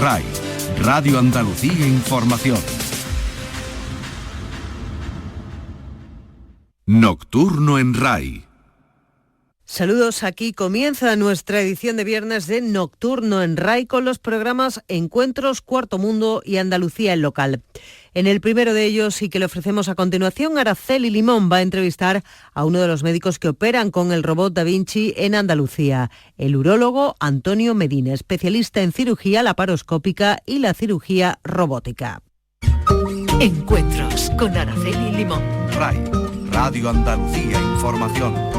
RAI, Radio Andalucía Información. Nocturno en RAI. Saludos, aquí comienza nuestra edición de viernes de Nocturno en RAI con los programas Encuentros, Cuarto Mundo y Andalucía en Local. En el primero de ellos y que le ofrecemos a continuación, Araceli Limón va a entrevistar a uno de los médicos que operan con el robot Da Vinci en Andalucía, el urólogo Antonio Medina, especialista en cirugía laparoscópica y la cirugía robótica. Encuentros con Araceli Limón. RAI, Radio Andalucía Información.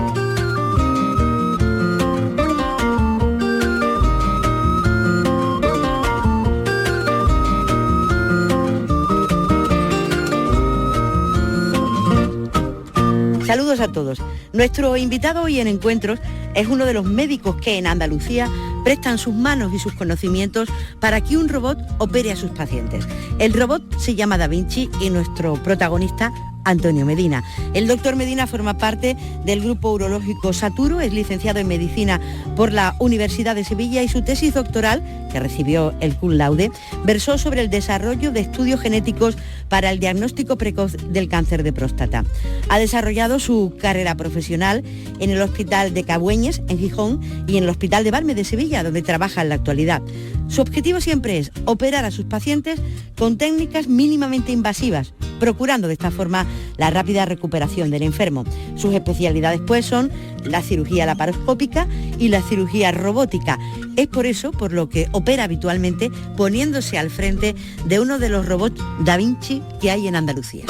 Saludos a todos. Nuestro invitado hoy en Encuentros es uno de los médicos que en Andalucía prestan sus manos y sus conocimientos para que un robot opere a sus pacientes. El robot se llama Da Vinci y nuestro protagonista, Antonio Medina. El doctor Medina forma parte del grupo urológico Saturo, es licenciado en Medicina por la Universidad de Sevilla y su tesis doctoral, que recibió el cum laude, versó sobre el desarrollo de estudios genéticos para el diagnóstico precoz del cáncer de próstata. Ha desarrollado su carrera profesional en el Hospital de Cabueñes, en Gijón, y en el Hospital de Balme de Sevilla, donde trabaja en la actualidad. Su objetivo siempre es operar a sus pacientes con técnicas mínimamente invasivas, procurando de esta forma la rápida recuperación del enfermo. Sus especialidades pues son la cirugía laparoscópica y la cirugía robótica. Es por eso por lo que opera habitualmente poniéndose al frente de uno de los robots Da Vinci que hay en Andalucía.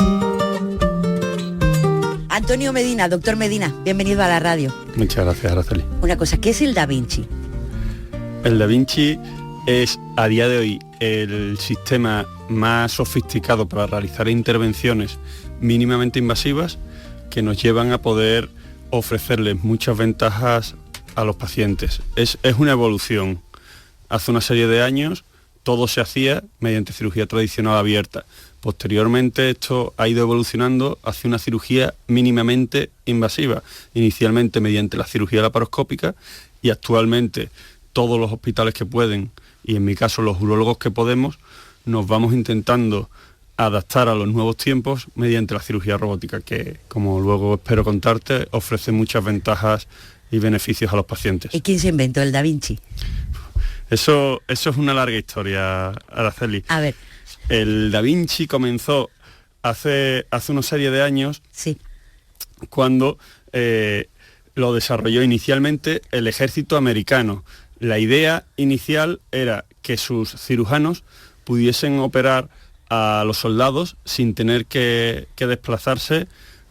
Antonio Medina, doctor Medina, bienvenido a la radio. Muchas gracias, Araceli. Una cosa, ¿qué es el Da Vinci? El Da Vinci es a día de hoy el sistema más sofisticado para realizar intervenciones mínimamente invasivas que nos llevan a poder ofrecerles muchas ventajas a los pacientes. Es una evolución. Hace una serie de años todo se hacía mediante cirugía tradicional abierta. Posteriormente esto ha ido evolucionando hacia una cirugía mínimamente invasiva, inicialmente mediante la cirugía laparoscópica y actualmente todos los hospitales que pueden, y en mi caso los urólogos que podemos, nos vamos intentando adaptar a los nuevos tiempos mediante la cirugía robótica, que, como luego espero contarte, ofrece muchas ventajas y beneficios a los pacientes. ¿Y quién se inventó el Da Vinci? Eso es una larga historia, Araceli. A ver. El Da Vinci comenzó hace una serie de años, sí, cuando lo desarrolló inicialmente el ejército americano. La idea inicial era que sus cirujanos pudiesen operar a los soldados sin tener que desplazarse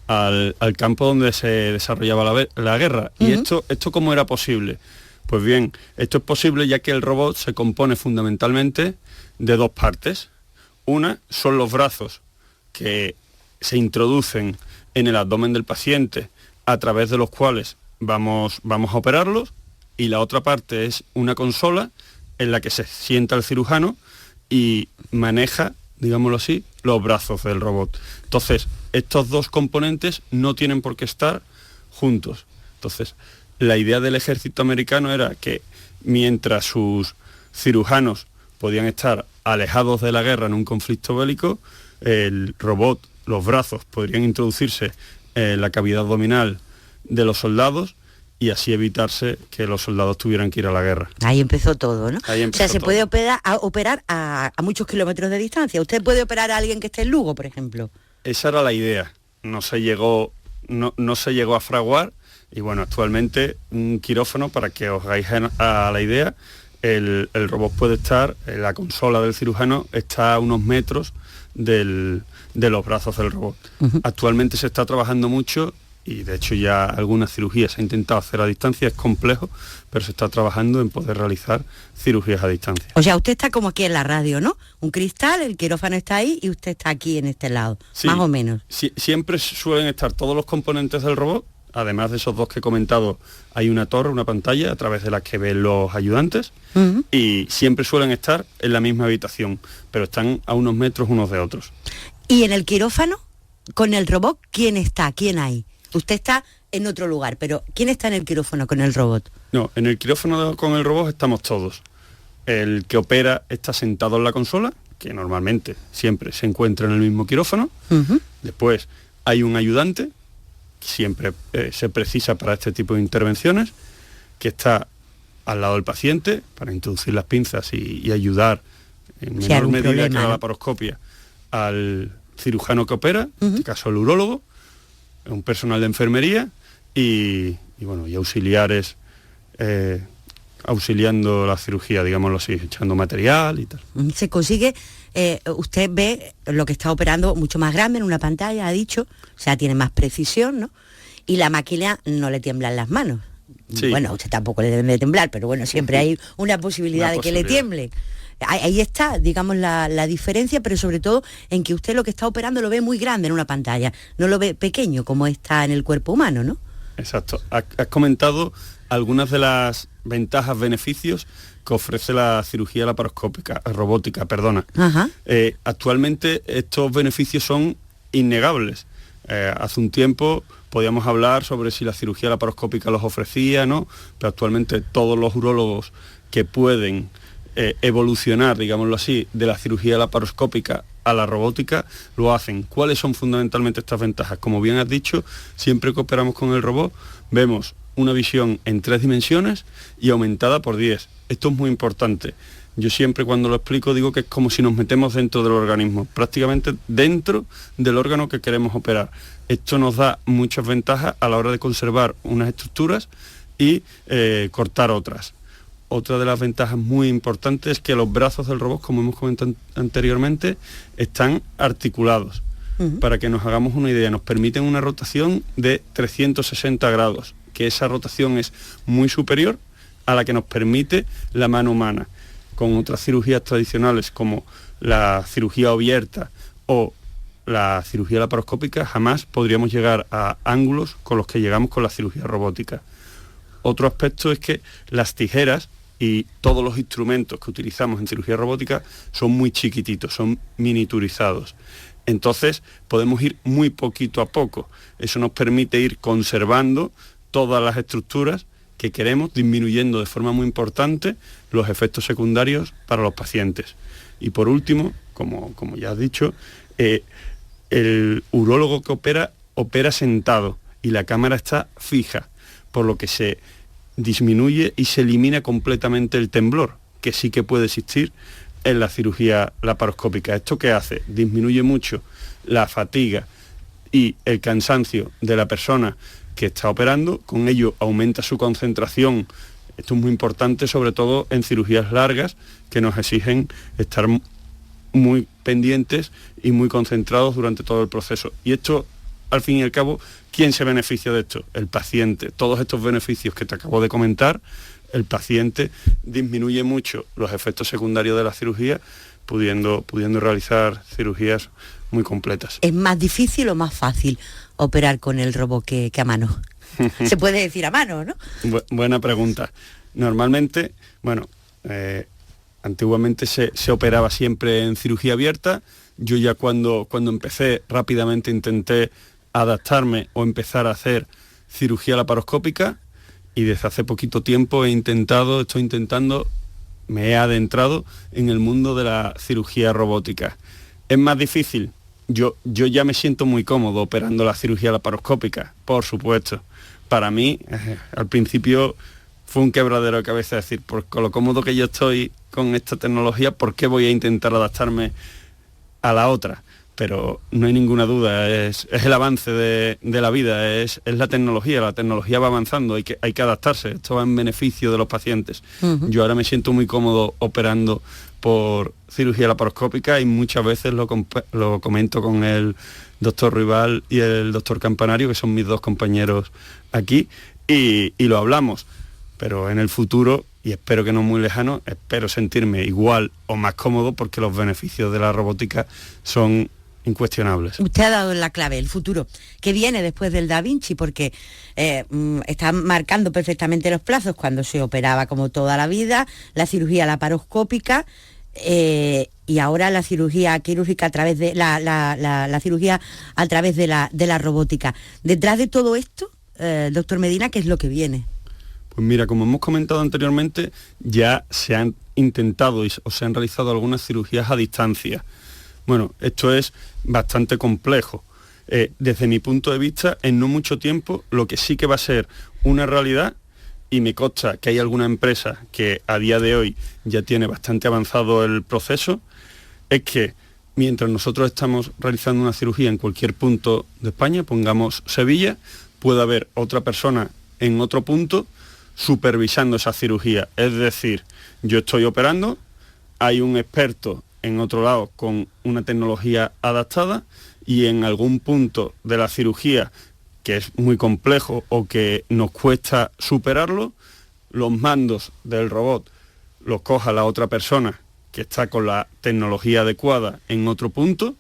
al campo donde se desarrollaba la guerra. Uh-huh. ¿Y esto cómo era posible? Pues bien, esto es posible ya que el robot se compone fundamentalmente de dos partes. Una son los brazos que se introducen en el abdomen del paciente a través de los cuales vamos a operarlos, y la otra parte es una consola en la que se sienta el cirujano y maneja, digámoslo así, los brazos del robot. Entonces, estos dos componentes no tienen por qué estar juntos. Entonces, la idea del ejército americano era que mientras sus cirujanos podían estar alejados de la guerra en un conflicto bélico, el robot, los brazos podrían introducirse en la cavidad abdominal de los soldados y así evitarse que los soldados tuvieran que ir a la guerra. Ahí empezó todo, ¿no? O sea, se puede operar a muchos kilómetros de distancia. ¿Usted puede operar a alguien que esté en Lugo, por ejemplo? Esa era la idea. No se llegó a fraguar, y bueno, actualmente un quirófano, para que os hagáis a la idea, el robot puede estar, la consola del cirujano está a unos metros de los brazos del robot. Uh-huh. Actualmente se está trabajando mucho, y de hecho ya algunas cirugías se ha intentado hacer a distancia, es complejo, pero se está trabajando en poder realizar cirugías a distancia. O sea, usted está como aquí en la radio, ¿no? Un cristal, el quirófano está ahí y usted está aquí en este lado, sí, más o menos. Siempre suelen estar todos los componentes del robot. Además de esos dos que he comentado, hay una torre, una pantalla a través de la que ven los ayudantes. Uh-huh. Y siempre suelen estar en la misma habitación, pero están a unos metros unos de otros. ¿Y en el quirófano, con el robot, quién está? ¿Quién hay? Usted está en otro lugar, pero ¿quién está en el quirófano con el robot? No, en el quirófano con el robot estamos todos. el que opera está sentado en la consola, que normalmente siempre se encuentra en el mismo quirófano. Después hay un ayudante, siempre se precisa para este tipo de intervenciones, que está al lado del paciente para introducir las pinzas y ayudar en menor medida que la laparoscopia al cirujano que opera, en este caso el urólogo, un personal de enfermería y auxiliares auxiliando la cirugía, digámoslo así, echando material y tal. Se consigue, usted ve lo que está operando mucho más grande en una pantalla, ha dicho, o sea, tiene más precisión, ¿no? Y la máquina no le tiemblan las manos. Sí. Bueno, a usted tampoco le deben de temblar, pero bueno, siempre hay una posibilidad de que le tiemble. Ahí está, digamos, la diferencia, pero sobre todo en que usted lo que está operando lo ve muy grande en una pantalla, no lo ve pequeño como está en el cuerpo humano, ¿no? Exacto. Has comentado algunas de las ventajas, beneficios que ofrece la cirugía laparoscópica, robótica, perdona. Actualmente estos beneficios son innegables. Hace un tiempo podíamos hablar sobre si la cirugía laparoscópica los ofrecía, ¿no? Pero actualmente todos los urólogos que pueden evolucionar, digámoslo así, de la cirugía laparoscópica a la robótica, lo hacen. ¿Cuáles son fundamentalmente estas ventajas? Como bien has dicho, siempre que operamos con el robot, vemos una visión en 3 dimensiones y aumentada por 10. Esto es muy importante. Yo siempre cuando lo explico digo que es como si nos metemos dentro del organismo, prácticamente dentro del órgano que queremos operar. Esto nos da muchas ventajas a la hora de conservar unas estructuras y cortar otras. Otra de las ventajas muy importantes es que los brazos del robot, como hemos comentado anteriormente, están articulados. Para que nos hagamos una idea, nos permiten una rotación de 360 grados, que esa rotación es muy superior a la que nos permite la mano humana. Con otras cirugías tradicionales como la cirugía abierta o la cirugía laparoscópica, jamás podríamos llegar a ángulos con los que llegamos con la cirugía robótica. Otro aspecto es que las tijeras y todos los instrumentos que utilizamos en cirugía robótica son muy chiquititos, son miniaturizados. Entonces podemos ir muy poquito a poco. Eso nos permite ir conservando todas las estructuras que queremos, disminuyendo de forma muy importante los efectos secundarios para los pacientes. Y por último, como ya has dicho, el urólogo que opera sentado y la cámara está fija, por lo que se disminuye y se elimina completamente el temblor, que sí que puede existir en la cirugía laparoscópica. ¿Esto qué hace? Disminuye mucho la fatiga y el cansancio de la persona que está operando, con ello aumenta su concentración. Esto es muy importante, sobre todo en cirugías largas que nos exigen estar muy pendientes y muy concentrados durante todo el proceso. Y esto, al fin y al cabo, ¿quién se beneficia de esto? El paciente. Todos estos beneficios que te acabo de comentar, el paciente disminuye mucho los efectos secundarios de la cirugía, pudiendo realizar cirugías muy completas. ¿Es más difícil o más fácil operar con el robot que a mano? Se puede decir a mano, ¿no? Buena pregunta. Normalmente, antiguamente se operaba siempre en cirugía abierta. Yo ya cuando empecé rápidamente intenté adaptarme o empezar a hacer cirugía laparoscópica, y desde hace poquito tiempo me he adentrado en el mundo de la cirugía robótica. ¿Es más difícil? Yo ya me siento muy cómodo operando la cirugía laparoscópica, por supuesto. Para mí, al principio fue un quebradero de cabeza decir, por con lo cómodo que yo estoy con esta tecnología, ¿por qué voy a intentar adaptarme a la otra? Pero no hay ninguna duda, es el avance de la vida, es la tecnología va avanzando, hay que adaptarse, esto va en beneficio de los pacientes. Yo ahora me siento muy cómodo operando por cirugía laparoscópica y muchas veces lo comento con el doctor Ruibal y el doctor Campanario, que son mis 2 compañeros aquí, y lo hablamos. Pero en el futuro, y espero que no muy lejano, espero sentirme igual o más cómodo, porque los beneficios de la robótica son incuestionables. Usted ha dado la clave, el futuro, que viene después del Da Vinci, porque está marcando perfectamente los plazos cuando se operaba como toda la vida, la cirugía laparoscópica, y ahora la cirugía quirúrgica a través de la cirugía a través de la robótica. Detrás de todo esto, doctor Medina, ¿qué es lo que viene? Pues mira, como hemos comentado anteriormente, ya se han intentado o se han realizado algunas cirugías a distancia. Bueno, esto es bastante complejo. Desde mi punto de vista, en no mucho tiempo, lo que sí que va a ser una realidad, y me consta que hay alguna empresa que a día de hoy ya tiene bastante avanzado el proceso, es que mientras nosotros estamos realizando una cirugía en cualquier punto de España, pongamos Sevilla, puede haber otra persona en otro punto supervisando esa cirugía. Es decir, yo estoy operando, hay un experto en otro lado con una tecnología adaptada y en algún punto de la cirugía que es muy complejo o que nos cuesta superarlo, los mandos del robot los coja la otra persona que está con la tecnología adecuada en otro punto,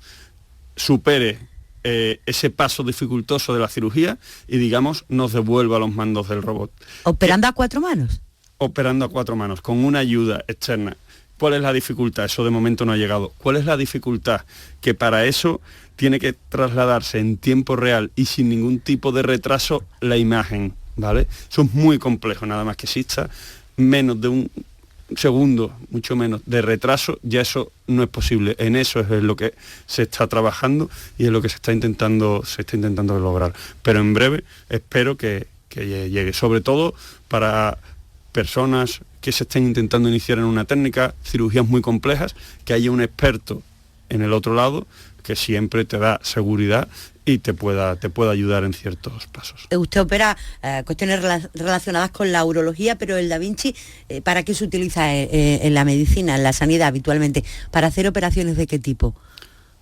supere ese paso dificultoso de la cirugía y, digamos, nos devuelva los mandos del robot. ¿Operando a 4 manos? Operando a 4 manos, con una ayuda externa. ¿Cuál es la dificultad? Eso de momento no ha llegado. ¿Cuál es la dificultad? Que para eso tiene que trasladarse en tiempo real y sin ningún tipo de retraso la imagen, ¿vale? Eso es muy complejo, nada más que exista menos de un segundo, mucho menos, de retraso, ya eso no es posible. En eso es lo que se está trabajando y es lo que se está intentando lograr. Pero en breve espero que llegue, sobre todo para personas que se estén intentando iniciar en una técnica, cirugías muy complejas, que haya un experto en el otro lado que siempre te da seguridad y te pueda ayudar en ciertos pasos. Usted opera cuestiones relacionadas con la urología, pero el Da Vinci, ¿para qué se utiliza en la medicina, en la sanidad habitualmente? ¿Para hacer operaciones de qué tipo?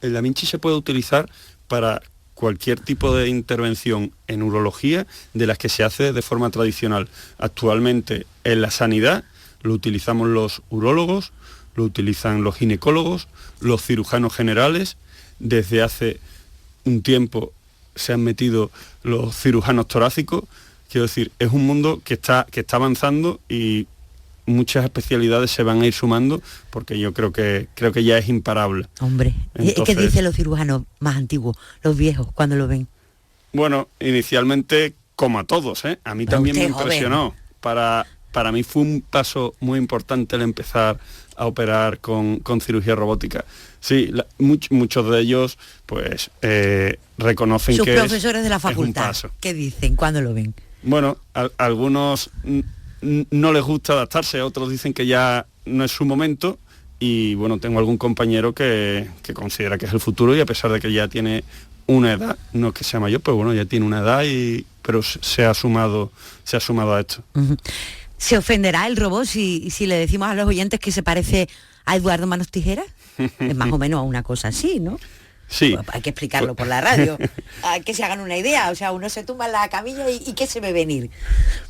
El Da Vinci se puede utilizar para cualquier tipo de intervención en urología de las que se hace de forma tradicional. Actualmente en la sanidad lo utilizamos los urólogos, lo utilizan los ginecólogos, los cirujanos generales. Desde hace un tiempo se han metido los cirujanos torácicos. Quiero decir, es un mundo que está avanzando y muchas especialidades se van a ir sumando porque yo creo que ya es imparable. Hombre, entonces, ¿qué dicen los cirujanos más antiguos, los viejos, cuando lo ven? Bueno, inicialmente como a todos, ¿eh? A mí pero también me impresionó. Para mí fue un paso muy importante el empezar a operar con cirugía robótica. Sí, muchos de ellos pues reconocen sus que profesores de la facultad, es un paso. ¿Qué dicen cuando lo ven? Bueno, algunos no les gusta adaptarse, otros dicen que ya no es su momento y bueno, tengo algún compañero que considera que es el futuro y a pesar de que ya tiene una edad, no es que sea mayor, pero bueno, ya tiene una edad pero se ha sumado a esto. Uh-huh. ¿Se ofenderá el robot si le decimos a los oyentes que se parece a Eduardo Manos Tijeras? Es más o menos una cosa así, ¿no? Sí. Pues hay que explicarlo por la radio, hay que se hagan una idea, o sea, uno se tumba en la camilla y ¿qué se ve venir?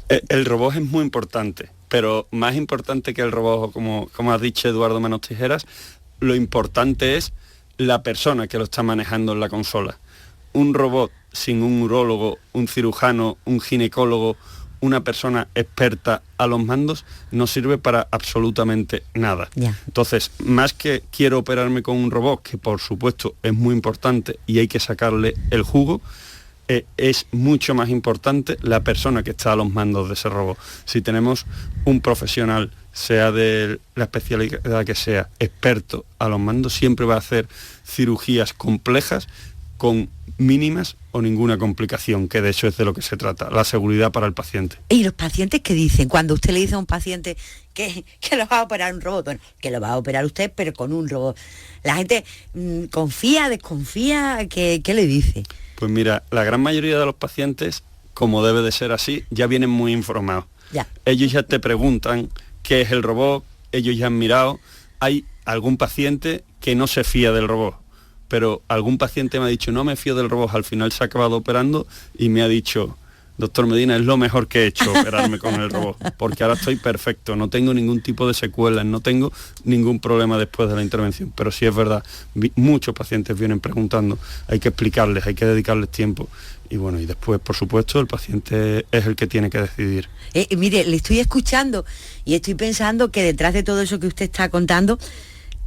El robot es muy importante, pero más importante que el robot, como has dicho Eduardo Manos Tijeras, lo importante es la persona que lo está manejando en la consola. Un robot sin un urólogo, un cirujano, un ginecólogo, una persona experta a los mandos no sirve para absolutamente nada. Yeah. Entonces, más que quiero operarme con un robot, que por supuesto es muy importante y hay que sacarle el jugo, es mucho más importante la persona que está a los mandos de ese robot. Si tenemos un profesional, sea de la especialidad que sea, experto a los mandos, siempre va a hacer cirugías complejas con mínimas o ninguna complicación, que de hecho es de lo que se trata, la seguridad para el paciente. ¿Y los pacientes qué dicen? Cuando usted le dice a un paciente que lo va a operar un robot, bueno, que lo va a operar usted, pero con un robot, la gente confía, desconfía, ¿qué le dice? Pues mira, la gran mayoría de los pacientes, como debe de ser así, ya vienen muy informados. Ya. Ellos ya te preguntan qué es el robot, ellos ya han mirado. Hay algún paciente que no se fía del robot, pero algún paciente me ha dicho, no me fío del robot, al final se ha acabado operando y me ha dicho, doctor Medina, es lo mejor que he hecho operarme con el robot, porque ahora estoy perfecto, no tengo ningún tipo de secuelas, no tengo ningún problema después de la intervención. Pero sí es verdad, muchos pacientes vienen preguntando, hay que explicarles, hay que dedicarles tiempo. Y bueno, y después, por supuesto, el paciente es el que tiene que decidir. Mire, le estoy escuchando y estoy pensando que detrás de todo eso que usted está contando,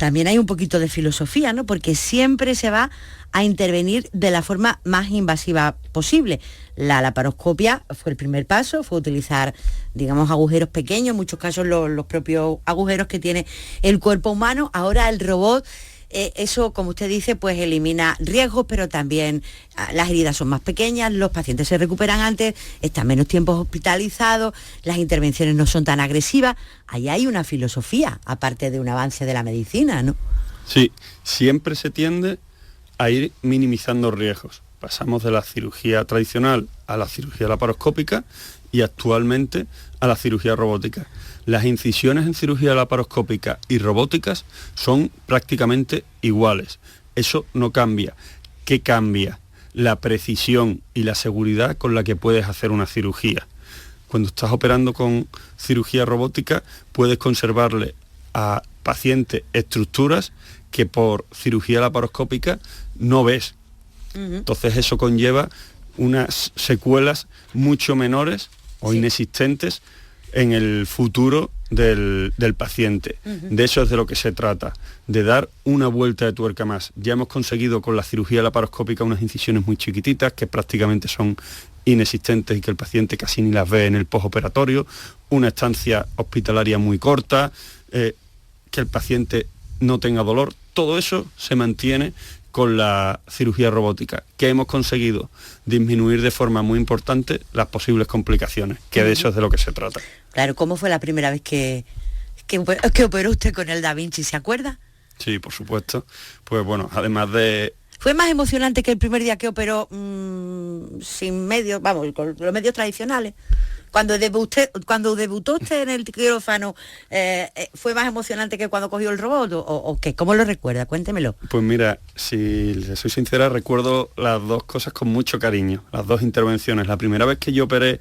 también hay un poquito de filosofía, ¿no? Porque siempre se va a intervenir de la forma más invasiva posible. La laparoscopia fue el primer paso, fue utilizar, digamos, agujeros pequeños, en muchos casos los propios agujeros que tiene el cuerpo humano. Ahora el robot, eso, como usted dice, pues elimina riesgos, pero también las heridas son más pequeñas, los pacientes se recuperan antes, están menos tiempos hospitalizados, las intervenciones no son tan agresivas. Ahí hay una filosofía, aparte de un avance de la medicina, ¿no? Sí, siempre se tiende a ir minimizando riesgos. Pasamos de la cirugía tradicional a la cirugía laparoscópica y actualmente a la cirugía robótica. Las incisiones en cirugía laparoscópica y robóticas son prácticamente iguales. Eso no cambia. ¿Qué cambia? La precisión y la seguridad con la que puedes hacer una cirugía. Cuando estás operando con cirugía robótica, puedes conservarle a pacientes estructuras que por cirugía laparoscópica no ves. Entonces eso conlleva unas secuelas mucho menores o inexistentes en el futuro del paciente. De eso es de lo que se trata, de dar una vuelta de tuerca más. Ya hemos conseguido con la cirugía laparoscópica unas incisiones muy chiquititas que prácticamente son inexistentes y que el paciente casi ni las ve en el postoperatorio, una estancia hospitalaria muy corta, que el paciente no tenga dolor. Todo eso se mantiene con la cirugía robótica, que hemos conseguido disminuir de forma muy importante las posibles complicaciones, que de eso es de lo que se trata. Claro, ¿cómo fue la primera vez que operó usted con el Da Vinci, se acuerda? Sí, por supuesto. Pues bueno, además de... ¿Fue más emocionante que el primer día que operó sin medios, vamos, con los medios tradicionales? Cuando debutó usted en el quirófano, ¿fue más emocionante que cuando cogió el robot o qué? ¿Cómo lo recuerda? Cuéntemelo. Pues mira, si le soy sincera, recuerdo las dos cosas con mucho cariño, las dos intervenciones. La primera vez que yo operé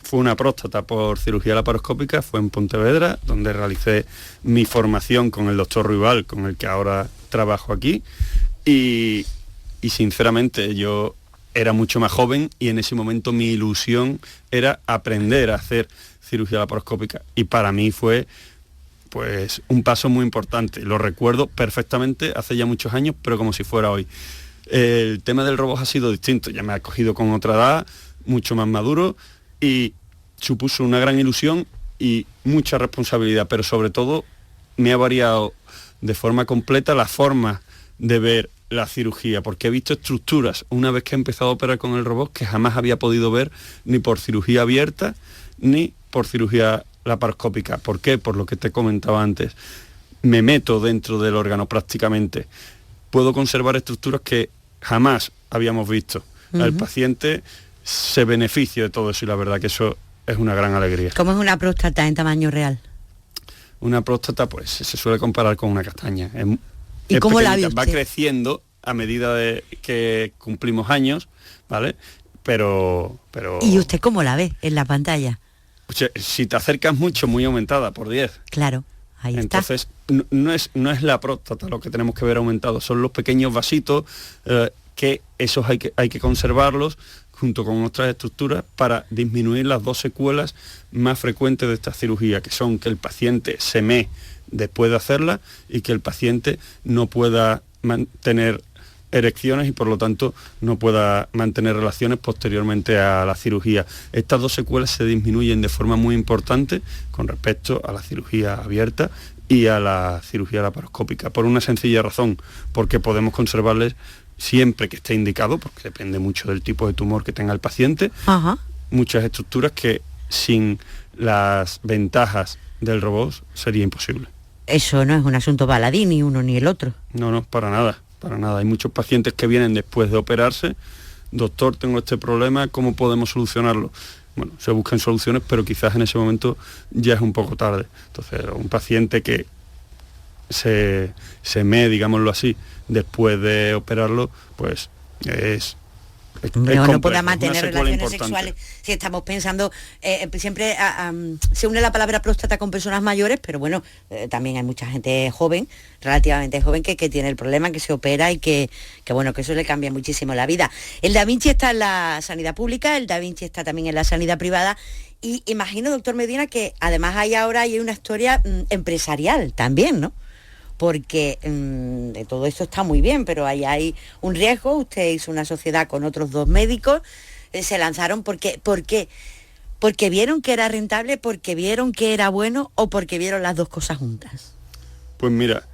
fue una próstata por cirugía laparoscópica, fue en Pontevedra, donde realicé mi formación con el doctor Ruibal, con el que ahora trabajo aquí, y sinceramente yo era mucho más joven y en ese momento mi ilusión era aprender a hacer cirugía laparoscópica y para mí fue pues un paso muy importante. Lo recuerdo perfectamente hace ya muchos años, pero como si fuera hoy. El tema del robot ha sido distinto, ya me ha cogido con otra edad, mucho más maduro y supuso una gran ilusión y mucha responsabilidad, pero sobre todo me ha variado de forma completa la forma de ver la cirugía, porque he visto estructuras una vez que he empezado a operar con el robot que jamás había podido ver ni por cirugía abierta ni por cirugía laparoscópica. ¿Por qué? Por lo que te comentaba antes. Me meto dentro del órgano prácticamente. Puedo conservar estructuras que jamás habíamos visto. El paciente se beneficia de todo eso y la verdad que eso es una gran alegría. ¿Cómo es una próstata en tamaño real? Una próstata pues se suele comparar con una castaña. ¿Y cómo la ve usted? Va creciendo a medida de que cumplimos años, ¿vale? Pero... ¿Y usted cómo la ve en la pantalla? Si te acercas mucho, muy aumentada, por 10. Claro, ahí está. Entonces, no es la próstata lo que tenemos que ver aumentado, son los pequeños vasitos, que esos hay que conservarlos junto con otras estructuras para disminuir las dos secuelas más frecuentes de esta cirugía, que son que el paciente se mee después de hacerla y que el paciente no pueda mantener erecciones y por lo tanto no pueda mantener relaciones posteriormente a la cirugía. Estas dos secuelas se disminuyen de forma muy importante con respecto a la cirugía abierta y a la cirugía laparoscópica, por una sencilla razón, porque podemos conservarles siempre que esté indicado, porque depende mucho del tipo de tumor que tenga el paciente, muchas estructuras que sin las ventajas del robot sería imposible. Eso no es un asunto baladí, ni uno ni el otro. No, para nada. Hay muchos pacientes que vienen después de operarse, doctor, tengo este problema, ¿cómo podemos solucionarlo? Bueno, se buscan soluciones, pero quizás en ese momento ya es un poco tarde. Entonces, un paciente que se mee, digámoslo así, después de operarlo, pues es no pueda mantener relaciones sexuales. Si estamos pensando, siempre se une la palabra próstata con personas mayores, pero bueno, también hay mucha gente joven, relativamente joven, que tiene el problema, que se opera y que bueno, que eso le cambia muchísimo la vida. El Da Vinci está en la sanidad pública, el Da Vinci está también en la sanidad privada y imagino, doctor Medina, que además hay una historia empresarial también, ¿no? porque de todo esto está muy bien, pero ahí hay un riesgo. Usted hizo una sociedad con otros 2 médicos, se lanzaron porque vieron que era rentable, porque vieron que era bueno o porque vieron las 2 cosas juntas. Pues mira,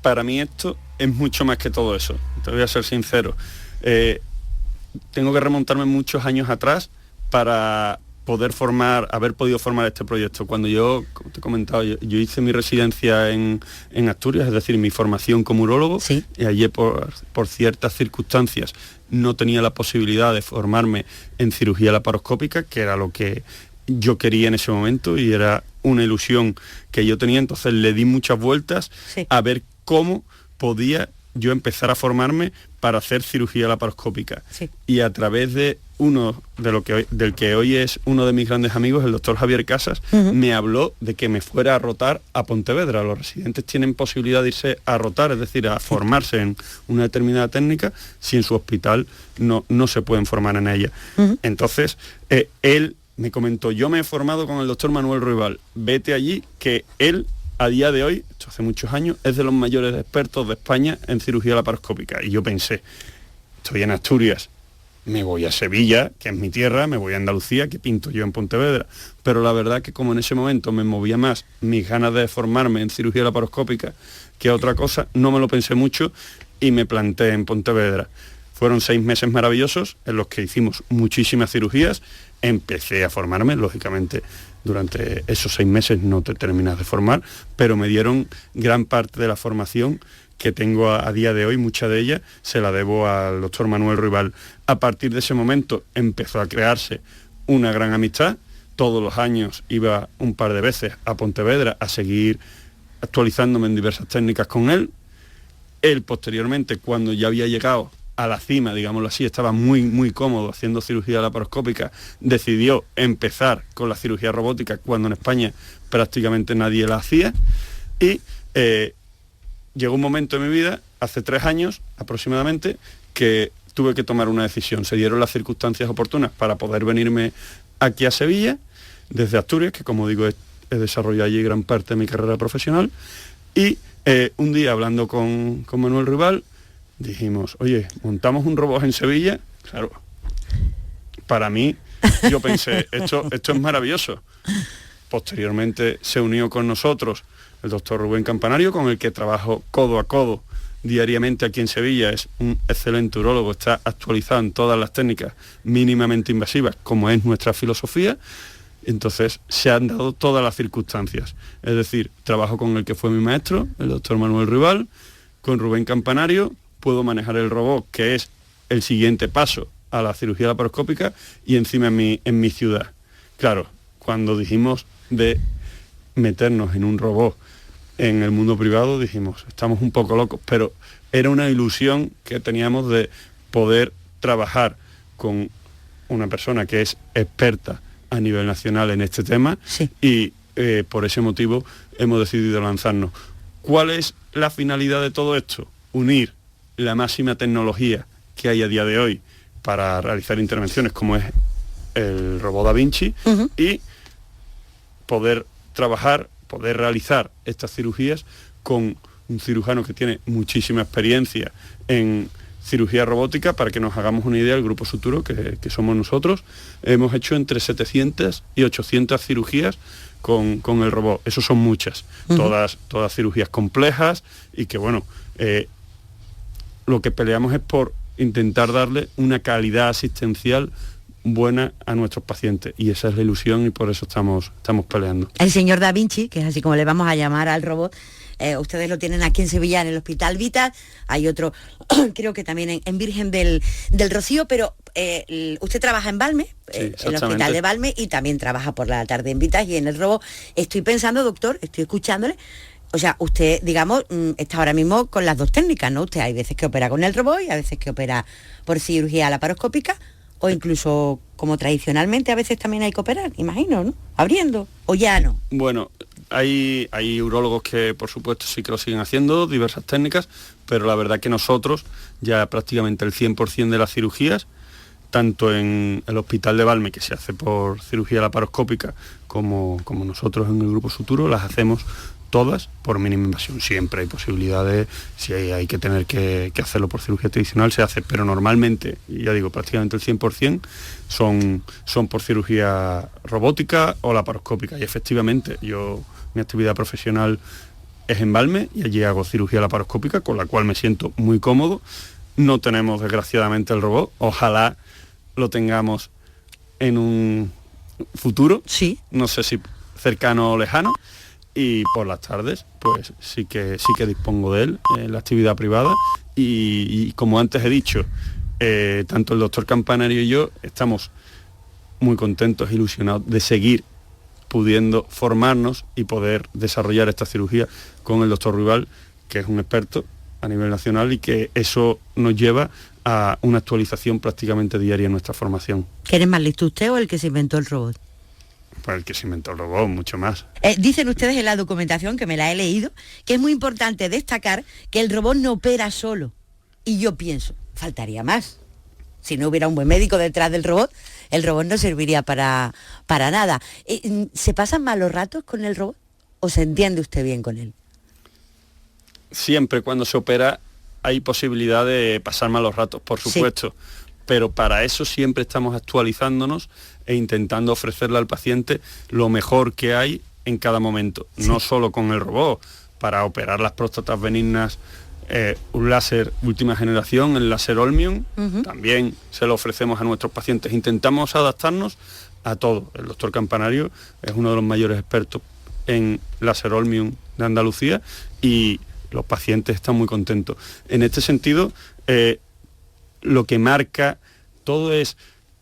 para mí esto es mucho más que todo eso, te voy a ser sincero. Tengo que remontarme muchos años atrás para haber podido formar este proyecto. Cuando yo, como te he comentado, yo hice mi residencia en Asturias, es decir, mi formación como urólogo, ¿sí? Y allí por ciertas circunstancias no tenía la posibilidad de formarme en cirugía laparoscópica, que era lo que yo quería en ese momento y era una ilusión que yo tenía. Entonces le di muchas vueltas, sí, a ver cómo podía yo empezar a formarme para hacer cirugía laparoscópica. Sí. Y a través de del que hoy es uno de mis grandes amigos, el doctor Javier Casas, me habló de que me fuera a rotar a Pontevedra. Los residentes tienen posibilidad de irse a rotar, es decir, a formarse en una determinada técnica, si en su hospital no se pueden formar en ella. Entonces, él me comentó, yo me he formado con el doctor Manuel Ruibal, vete allí, que él, a día de hoy, esto hace muchos años, es de los mayores expertos de España en cirugía laparoscópica. Y yo pensé, estoy en Asturias, me voy a Sevilla, que es mi tierra, me voy a Andalucía, que pinto yo en Pontevedra. Pero la verdad que como en ese momento me movía más mis ganas de formarme en cirugía laparoscópica que otra cosa, no me lo pensé mucho y me planté en Pontevedra. Fueron 6 meses maravillosos en los que hicimos muchísimas cirugías. Empecé a formarme, lógicamente, durante esos 6 meses no te terminas de formar, pero me dieron gran parte de la formación que tengo a día de hoy. Mucha de ella se la debo al doctor Manuel Ruibal. A partir de ese momento empezó a crearse una gran amistad. Todos los años iba un par de veces a Pontevedra a seguir actualizándome en diversas técnicas con él. Él posteriormente, cuando ya había llegado a la cima, digámoslo así, estaba muy, muy cómodo haciendo cirugía laparoscópica, decidió empezar con la cirugía robótica cuando en España prácticamente nadie la hacía y llegó un momento en mi vida, hace 3 años aproximadamente, que tuve que tomar una decisión. Se dieron las circunstancias oportunas para poder venirme aquí a Sevilla, desde Asturias, que como digo, he desarrollado allí gran parte de mi carrera profesional, y un día hablando con Manuel Ruibal, dijimos, oye, montamos un robot en Sevilla. Claro, para mí, yo pensé, esto es maravilloso. Posteriormente se unió con nosotros el doctor Rubén Campanario, con el que trabajo codo a codo diariamente aquí en Sevilla. Es un excelente urólogo, está actualizado en todas las técnicas mínimamente invasivas, como es nuestra filosofía. Entonces se han dado todas las circunstancias. Es decir, trabajo con el que fue mi maestro, el doctor Manuel Ruibal, con Rubén Campanario, puedo manejar el robot, que es el siguiente paso a la cirugía laparoscópica, y encima en mi ciudad. Claro, cuando dijimos de meternos en un robot en el mundo privado, dijimos, estamos un poco locos, pero era una ilusión que teníamos de poder trabajar con una persona que es experta a nivel nacional en este tema, sí, y por ese motivo hemos decidido lanzarnos. ¿Cuál es la finalidad de todo esto? Unir la máxima tecnología que hay a día de hoy para realizar intervenciones, como es el robot Da Vinci, y poder trabajar, poder realizar estas cirugías con un cirujano que tiene muchísima experiencia en cirugía robótica. Para que nos hagamos una idea, el Grupo Suturo, que somos nosotros, hemos hecho entre 700 y 800 cirugías con el robot. Eso son muchas, todas cirugías complejas, y que bueno, lo que peleamos es por intentar darle una calidad asistencial buena a nuestros pacientes, y esa es la ilusión, y por eso estamos peleando. El señor Da Vinci, que es así como le vamos a llamar al robot, ustedes lo tienen aquí en Sevilla, en el Hospital Vitas. Hay otro, creo que también en Virgen del Rocío, pero usted trabaja en Valme, sí, en el Hospital de Valme, y también trabaja por la tarde en Vitas y en el robot. Estoy pensando, doctor, estoy escuchándole, o sea, usted, digamos, está ahora mismo con las 2 técnicas, ¿no? Usted hay veces que opera con el robot y a veces que opera por cirugía laparoscópica, o incluso, como tradicionalmente, a veces también hay que operar, imagino, ¿no? Abriendo, o ya no. Bueno, hay urólogos que, por supuesto, sí que lo siguen haciendo, diversas técnicas, pero la verdad que nosotros, ya prácticamente el 100% de las cirugías, tanto en el Hospital de Valme, que se hace por cirugía laparoscópica, como nosotros en el Grupo Suturo, las hacemos todas por mínima invasión. Siempre hay posibilidades, si hay que tener que hacerlo por cirugía tradicional, se hace, pero normalmente, y ya digo, prácticamente el 100% son por cirugía robótica o laparoscópica. Y efectivamente, mi actividad profesional es en Valme y allí hago cirugía laparoscópica, con la cual me siento muy cómodo. No tenemos, desgraciadamente, el robot. Ojalá lo tengamos en un futuro. Sí. No sé si cercano o lejano. Y por las tardes, pues sí que dispongo de él en la actividad privada. Y como antes he dicho, tanto el doctor Campanario y yo estamos muy contentos, ilusionados de seguir pudiendo formarnos y poder desarrollar esta cirugía con el doctor Ruibal, que es un experto a nivel nacional, y que eso nos lleva a una actualización prácticamente diaria en nuestra formación. ¿Quién es más listo, usted o el que se inventó el robot? Pues el que se inventó el robot, mucho más. Dicen ustedes en la documentación, que me la he leído, que es muy importante destacar que el robot no opera solo. Y yo pienso, faltaría más. Si no hubiera un buen médico detrás del robot, el robot no serviría para nada. ¿Se pasan malos ratos con el robot o se entiende usted bien con él? Siempre cuando se opera hay posibilidad de pasar malos ratos, por supuesto, sí. Pero para eso siempre estamos actualizándonos e intentando ofrecerle al paciente lo mejor que hay en cada momento, sí. No solo con el robot. Para operar las próstatas benignas, un láser última generación, el láser Olmium, también se lo ofrecemos a nuestros pacientes. Intentamos adaptarnos a todo. El doctor Campanario es uno de los mayores expertos en láser Olmium de Andalucía y los pacientes están muy contentos. En este sentido, lo que marca todo es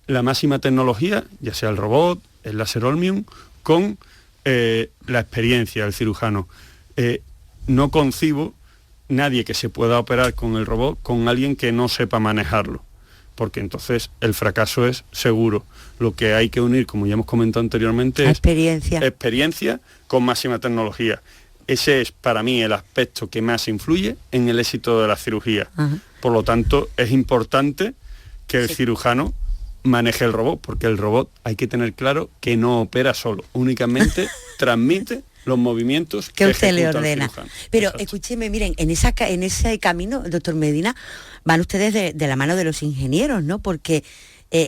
la máxima tecnología, ya sea el robot, el láser Olmium, con la experiencia del cirujano. No concibo nadie que se pueda operar con el robot con alguien que no sepa manejarlo, porque entonces el fracaso es seguro. Lo que hay que unir, como ya hemos comentado anteriormente, es experiencia con máxima tecnología. Ese es para mí el aspecto que más influye en el éxito de la cirugía. Uh-huh. Por lo tanto, es importante que el cirujano maneje el robot, porque el robot hay que tener claro que no opera solo, únicamente transmite los movimientos que usted le ordena. Pero escúcheme, miren, en ese camino, doctor Medina, van ustedes de la mano de los ingenieros, ¿no? Porque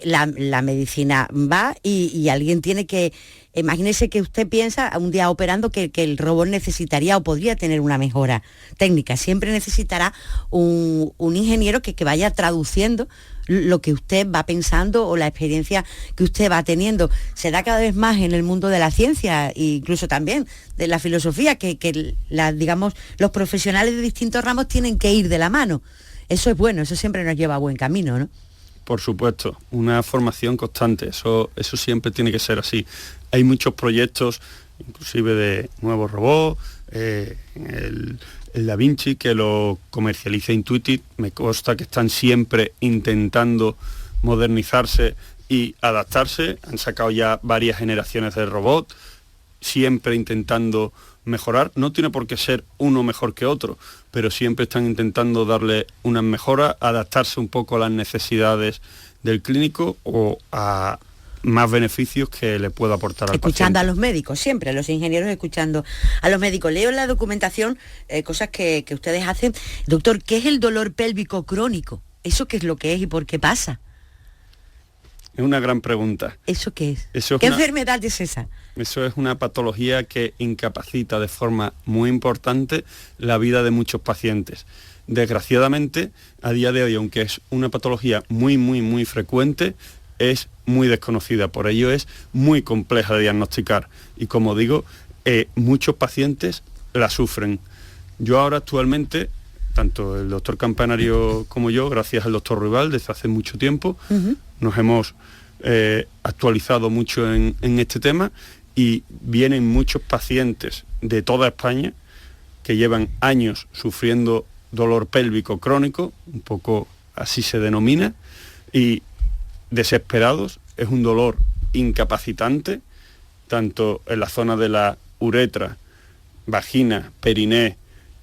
la medicina va y alguien tiene que... Imagínese que usted piensa un día operando que el robot necesitaría o podría tener una mejora técnica. Siempre necesitará un ingeniero que vaya traduciendo lo que usted va pensando o la experiencia que usted va teniendo. Se da cada vez más en el mundo de la ciencia e incluso también de la filosofía, que digamos, los profesionales de distintos ramos tienen que ir de la mano. Eso es bueno, eso siempre nos lleva a buen camino, ¿no? Por supuesto, una formación constante, eso siempre tiene que ser así. Hay muchos proyectos, inclusive de nuevos robots, el Da Vinci, que lo comercializa Intuitive, me consta que están siempre intentando modernizarse y adaptarse. Han sacado ya varias generaciones de robots, siempre intentando mejorar. No tiene por qué ser uno mejor que otro, pero siempre están intentando darle unas mejoras, adaptarse un poco a las necesidades del clínico o a más beneficios que le pueda aportar al paciente. Escuchando a los médicos, siempre, los ingenieros escuchando a los médicos. Leo en la documentación cosas que ustedes hacen. Doctor, ¿qué es el dolor pélvico crónico? ¿Eso qué es lo que es y por qué pasa? Es una gran pregunta. ¿Eso qué es? ¿Qué enfermedad es esa? Eso es una patología que incapacita de forma muy importante la vida de muchos pacientes. Desgraciadamente, a día de hoy, aunque es una patología muy, muy, muy frecuente, es muy desconocida, por ello es muy compleja de diagnosticar y, como digo, muchos pacientes la sufren. Yo ahora actualmente, tanto el doctor Campanario como yo, gracias al doctor Ruibal, desde hace mucho tiempo, nos hemos actualizado mucho en este tema y vienen muchos pacientes de toda España que llevan años sufriendo dolor pélvico crónico, un poco así se denomina, y desesperados. Es un dolor incapacitante, tanto en la zona de la uretra, vagina, periné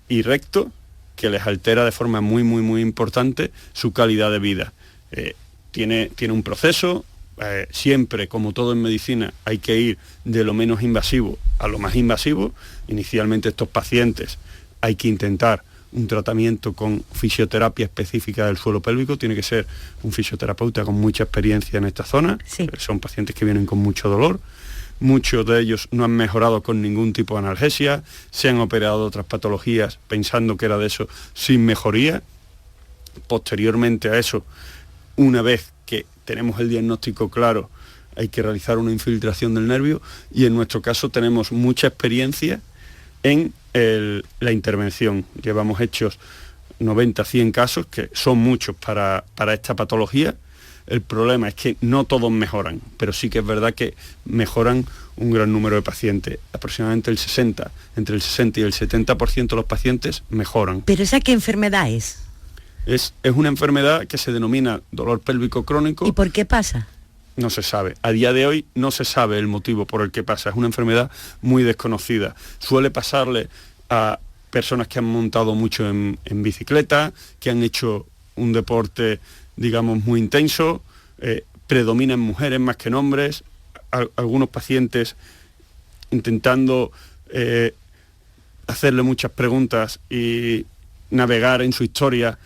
y recto, que les altera de forma muy, muy, muy importante su calidad de vida. Tiene un proceso, siempre, como todo en medicina, hay que ir de lo menos invasivo a lo más invasivo. Inicialmente estos pacientes hay que intentar un tratamiento con fisioterapia específica del suelo pélvico, tiene que ser un fisioterapeuta con mucha experiencia en esta zona. Sí. Son pacientes que vienen con mucho dolor, muchos de ellos no han mejorado con ningún tipo de analgesia, se han operado de otras patologías pensando que era de eso sin mejoría. Posteriormente a eso, una vez que tenemos el diagnóstico claro, hay que realizar una infiltración del nervio y en nuestro caso tenemos mucha experiencia en la intervención. Llevamos hechos 90, 100 casos, que son muchos para esta patología. El problema es que no todos mejoran, pero sí que es verdad que mejoran un gran número de pacientes. Aproximadamente entre el 60 y el 70% de los pacientes mejoran. ¿Pero esa qué enfermedad es? Es una enfermedad que se denomina dolor pélvico crónico. ¿Y por qué pasa? No se sabe. A día de hoy no se sabe el motivo por el que pasa. Es una enfermedad muy desconocida. Suele pasarle a personas que han montado mucho en bicicleta, que han hecho un deporte, digamos, muy intenso. Predominan mujeres más que en hombres. Algunos pacientes intentando hacerle muchas preguntas y navegar en su historia,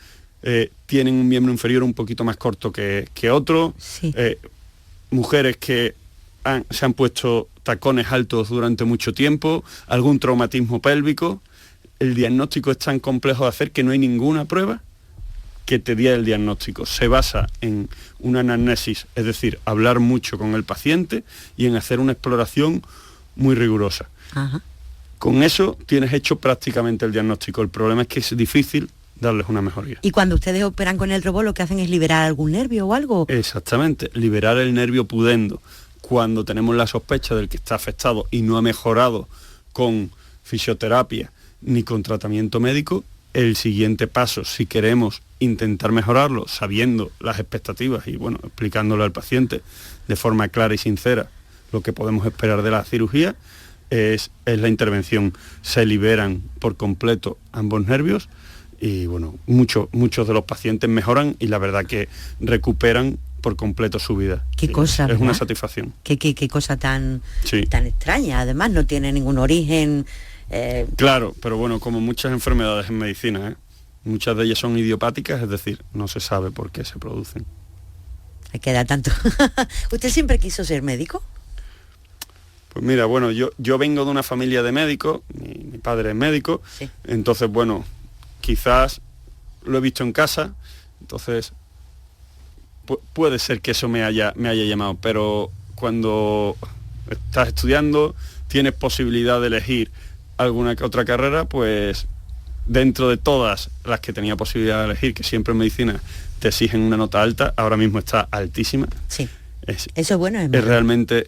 tienen un miembro inferior un poquito más corto que otro. Sí. Mujeres que se han puesto tacones altos durante mucho tiempo, algún traumatismo pélvico. El diagnóstico es tan complejo de hacer que no hay ninguna prueba que te dé el diagnóstico. Se basa en una anamnesis, es decir, hablar mucho con el paciente y en hacer una exploración muy rigurosa. Ajá. Con eso tienes hecho prácticamente el diagnóstico. El problema es que es difícil darles una mejoría. ¿Y cuando ustedes operan con el robot lo que hacen es liberar algún nervio o algo? Exactamente, liberar el nervio pudendo. Cuando tenemos la sospecha del que está afectado y no ha mejorado con fisioterapia ni con tratamiento médico, el siguiente paso, si queremos intentar mejorarlo, sabiendo las expectativas y bueno, explicándole al paciente de forma clara y sincera lo que podemos esperar de la cirugía, es la intervención. Se liberan por completo ambos nervios y bueno, muchos de los pacientes mejoran y la verdad que recuperan por completo su vida. Qué Sí, cosa, es ¿verdad? una satisfacción. Qué cosa tan, Sí. tan extraña. Además no tiene ningún origen. Claro, pero bueno, como muchas enfermedades en medicina, muchas de ellas son idiopáticas, es decir, no se sabe por qué se producen. Hay que dar tanto. ¿Usted siempre quiso ser médico? Pues mira, bueno, yo vengo de una familia de médicos, mi padre es médico, Sí. entonces bueno, quizás lo he visto en casa, entonces puede ser que eso me haya llamado, pero cuando estás estudiando, tienes posibilidad de elegir alguna que otra carrera, pues dentro de todas las que tenía posibilidad de elegir, que siempre en medicina te exigen una nota alta, ahora mismo está altísima. Sí. Es Eso es bueno. Es malo. realmente,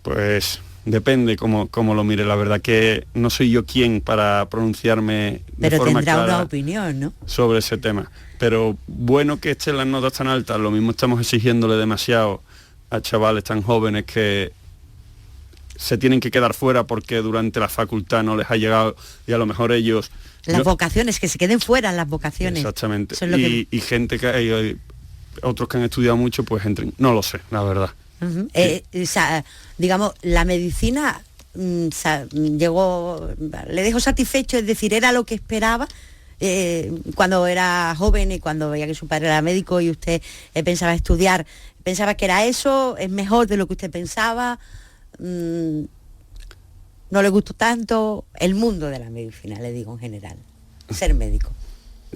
pues depende cómo lo mire. La verdad que no soy yo quien para pronunciarme de Pero forma tendrá clara una opinión, ¿no? sobre ese tema. Pero bueno que estén las notas tan altas, lo mismo estamos exigiéndole demasiado a chavales tan jóvenes que se tienen que quedar fuera porque durante la facultad no les ha llegado y a lo mejor ellos... Las vocaciones, que se queden fuera las vocaciones. Exactamente. Eso es lo que... Y gente que hay otros que han estudiado mucho, pues entren. No lo sé, la verdad. Uh-huh. Digamos, la medicina llegó, le dejó satisfecho, es decir, era lo que esperaba cuando era joven y cuando veía que su padre era médico y usted pensaba estudiar, pensaba que era eso, es mejor de lo que usted pensaba, no le gustó tanto el mundo de la medicina, le digo en general, ser médico.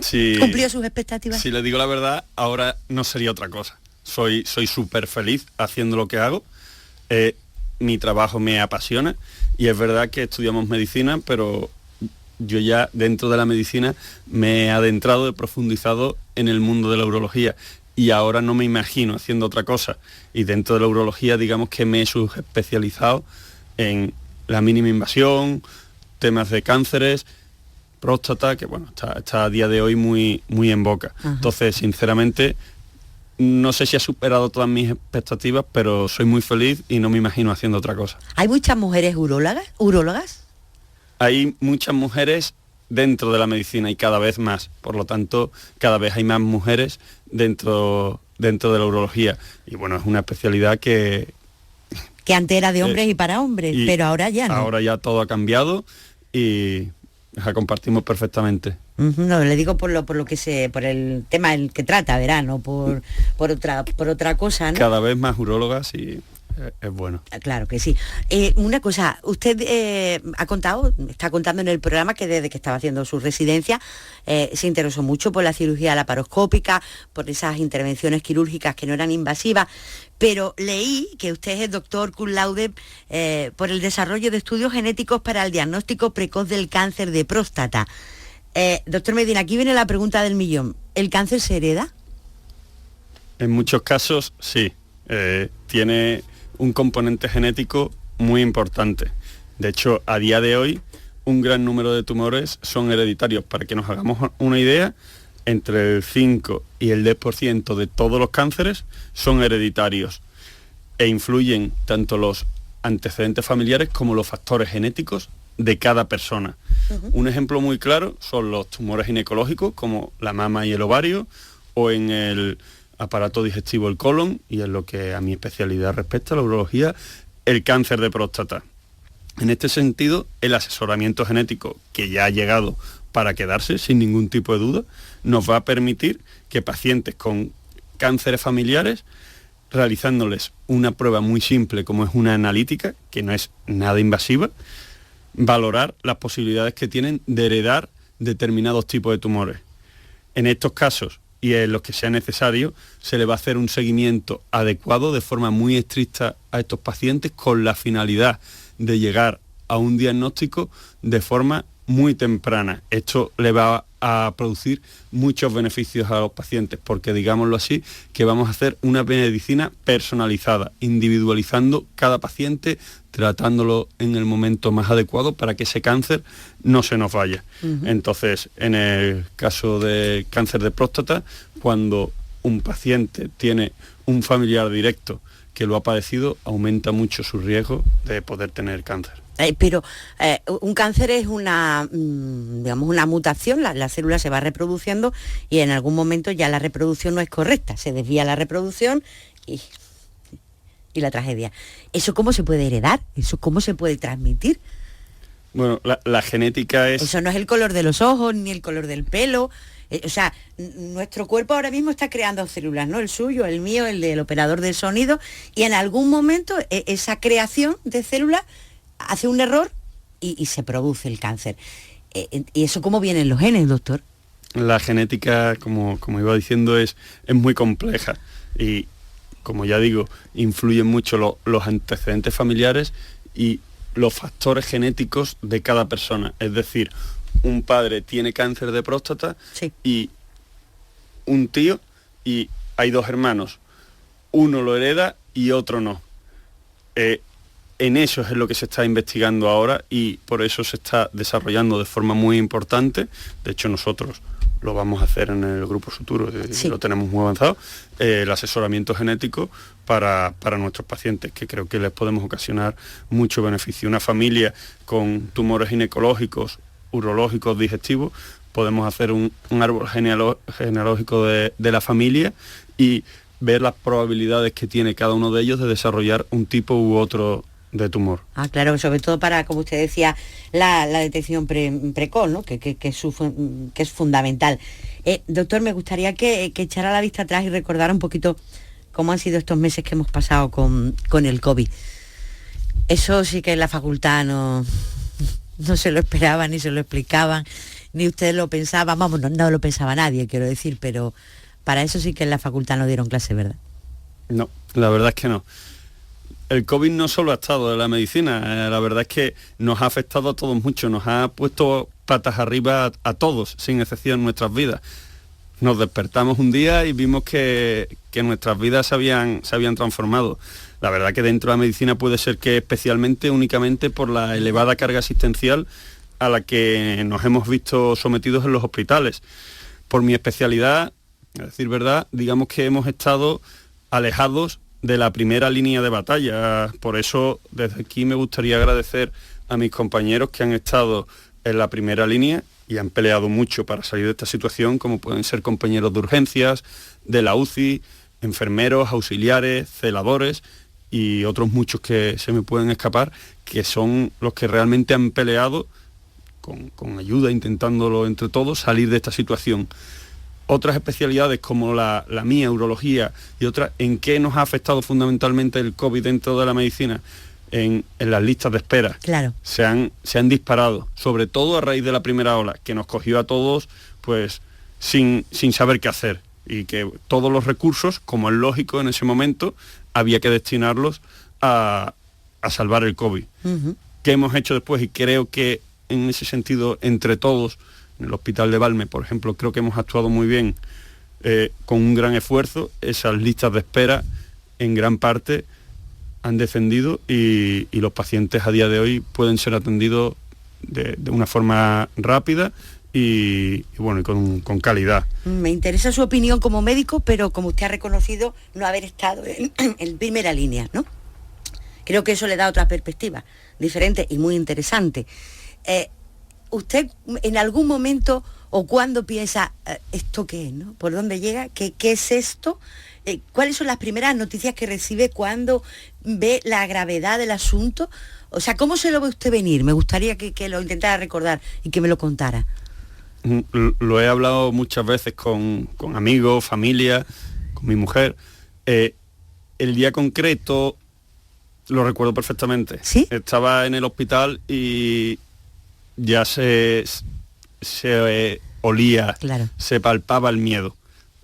Sí, ¿Cumplió sus expectativas? si le digo la verdad, ahora no sería otra cosa. Soy súper feliz haciendo lo que hago. Mi trabajo me apasiona y es verdad que estudiamos medicina, pero yo ya dentro de la medicina me he adentrado, he profundizado en el mundo de la urología y ahora no me imagino haciendo otra cosa. Y dentro de la urología, digamos que me he subespecializado en la mínima invasión, temas de cánceres, próstata, que bueno, está a día de hoy muy en boca. Ajá. Entonces, sinceramente, no sé si ha superado todas mis expectativas, pero soy muy feliz y no me imagino haciendo otra cosa. ¿Hay muchas mujeres urólogas? Hay muchas mujeres dentro de la medicina y cada vez más, por lo tanto, cada vez hay más mujeres dentro dentro de la urología. Y bueno, es una especialidad que antes era de hombres y para hombres, pero ahora ya no. Ahora ya todo ha cambiado y la compartimos perfectamente. No, le digo por el tema el que trata, verá, no por otra cosa, ¿no? Cada vez más urólogas y es bueno. Claro que sí. Una cosa, usted está contando en el programa que desde que estaba haciendo su residencia se interesó mucho por la cirugía laparoscópica, por esas intervenciones quirúrgicas que no eran invasivas, pero leí que usted es doctor cum laude por el desarrollo de estudios genéticos para el diagnóstico precoz del cáncer de próstata. Doctor Medina, aquí viene la pregunta del millón. ¿El cáncer se hereda? En muchos casos sí. Tiene un componente genético muy importante. De hecho, a día de hoy, un gran número de tumores son hereditarios. Para que nos hagamos una idea, entre el 5 y el 10% de todos los cánceres son hereditarios e influyen tanto los antecedentes familiares como los factores genéticos de cada persona. Un ejemplo muy claro son los tumores ginecológicos, como la mama y el ovario, o en el aparato digestivo el colon, y en lo que a mi especialidad respecta, la urología, el cáncer de próstata. En este sentido, el asesoramiento genético, que ya ha llegado para quedarse, sin ningún tipo de duda, nos va a permitir que pacientes con cánceres familiares, realizándoles una prueba muy simple como es una analítica, que no es nada invasiva, valorar las posibilidades que tienen de heredar determinados tipos de tumores. En estos casos, y en los que sea necesario, se le va a hacer un seguimiento adecuado de forma muy estricta a estos pacientes con la finalidad de llegar a un diagnóstico de forma muy temprana. Esto le va a producir muchos beneficios a los pacientes, porque digámoslo así, que vamos a hacer una medicina personalizada, individualizando cada paciente, tratándolo en el momento más adecuado para que ese cáncer no se nos vaya. Entonces, en el caso de cáncer de próstata, cuando un paciente tiene un familiar directo que lo ha padecido, aumenta mucho su riesgo de poder tener cáncer. Pero un cáncer es una mutación, la célula se va reproduciendo y en algún momento ya la reproducción no es correcta, se desvía la reproducción y la tragedia. ¿Eso cómo se puede heredar? ¿Eso cómo se puede transmitir? Bueno, la genética es... Eso no es el color de los ojos, ni el color del pelo. O sea, nuestro cuerpo ahora mismo está creando células, ¿no? El suyo, el mío, el del operador de sonido, y en algún momento esa creación de células hace un error y se produce el cáncer. ¿Y eso cómo vienen los genes, doctor? La genética, como iba diciendo, es muy compleja y, como ya digo, influyen mucho los antecedentes familiares y los factores genéticos de cada persona. Es decir, un padre tiene cáncer de próstata, sí, y un tío, y hay dos hermanos. Uno lo hereda y otro no. En eso es en lo que se está investigando ahora y por eso se está desarrollando de forma muy importante. De hecho, nosotros lo vamos a hacer en el Grupo Suturo, sí, lo tenemos muy avanzado, el asesoramiento genético para nuestros pacientes, que creo que les podemos ocasionar mucho beneficio. Una familia con tumores ginecológicos, urológicos, digestivos, podemos hacer un árbol genealógico de la familia y ver las probabilidades que tiene cada uno de ellos de desarrollar un tipo u otro de tumor. Claro, sobre todo para, como usted decía, la detección precoz, ¿no? que es fundamental. Doctor, me gustaría que echara la vista atrás y recordara un poquito cómo han sido estos meses que hemos pasado con el COVID. Eso sí que en la facultad no se lo esperaban, ni se lo explicaban, ni usted lo pensaba, vamos, no lo pensaba nadie, quiero decir, pero para eso sí que en la facultad no dieron clase, ¿verdad? No, la verdad es que no. El COVID no solo ha estado en la medicina, la verdad es que nos ha afectado a todos mucho, nos ha puesto patas arriba a todos, sin excepción, en nuestras vidas. Nos despertamos un día y vimos que nuestras vidas se habían transformado. La verdad que dentro de la medicina puede ser que especialmente, únicamente por la elevada carga asistencial a la que nos hemos visto sometidos en los hospitales. Por mi especialidad, a decir verdad, digamos que hemos estado alejados de la primera línea de batalla. Por eso, desde aquí me gustaría agradecer a mis compañeros que han estado en la primera línea y han peleado mucho para salir de esta situación, como pueden ser compañeros de urgencias, de la UCI, enfermeros, auxiliares, celadores y otros muchos que se me pueden escapar, que son los que realmente han peleado con ayuda, intentándolo entre todos, salir de esta situación. Otras especialidades como la mía, urología y otras, ¿en qué nos ha afectado fundamentalmente el COVID dentro de la medicina? En las listas de espera. Claro. Se han disparado, sobre todo a raíz de la primera ola, que nos cogió a todos pues sin saber qué hacer, y que todos los recursos, como es lógico en ese momento, había que destinarlos a salvar el COVID. Uh-huh. ¿Qué hemos hecho después? Y creo que en ese sentido, entre todos, en el Hospital de Valme, por ejemplo, creo que hemos actuado muy bien, con un gran esfuerzo. Esas listas de espera, en gran parte, han descendido y los pacientes a día de hoy pueden ser atendidos de una forma rápida y con calidad. Me interesa su opinión como médico, pero como usted ha reconocido, no haber estado en primera línea, ¿no? Creo que eso le da otra perspectiva diferente y muy interesante. ¿Usted en algún momento o cuándo piensa, ¿esto qué es, no? ¿Por dónde llega? ¿Qué es esto? ¿Cuáles son las primeras noticias que recibe cuando ve la gravedad del asunto? O sea, ¿cómo se lo ve usted venir? Me gustaría que lo intentara recordar y que me lo contara. Lo he hablado muchas veces con amigos, familia, con mi mujer. El día concreto lo recuerdo perfectamente. ¿Sí? Estaba en el hospital y ya se olía, claro, se palpaba el miedo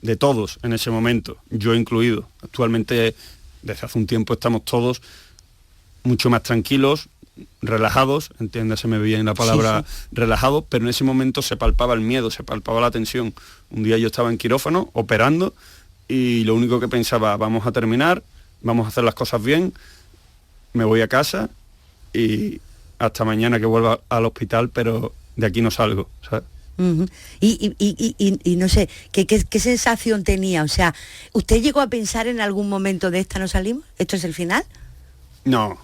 de todos en ese momento, yo incluido. Actualmente, desde hace un tiempo, estamos todos mucho más tranquilos, relajados, entiéndaseme bien la palabra, sí. Relajados, pero en ese momento se palpaba el miedo, se palpaba la tensión. Un día yo estaba en quirófano, operando, y lo único que pensaba, vamos a terminar, vamos a hacer las cosas bien, me voy a casa y hasta mañana que vuelva al hospital, pero de aquí no salgo, ¿sabes? Uh-huh. Y no sé, ¿qué sensación tenía? O sea, ¿usted llegó a pensar en algún momento de esta no salimos? ¿Esto es el final? No.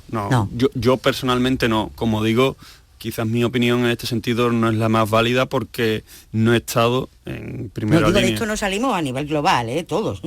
Yo personalmente no. Como digo, quizás mi opinión en este sentido no es la más válida porque no he estado en primera línea. De esto no salimos a nivel global, todos.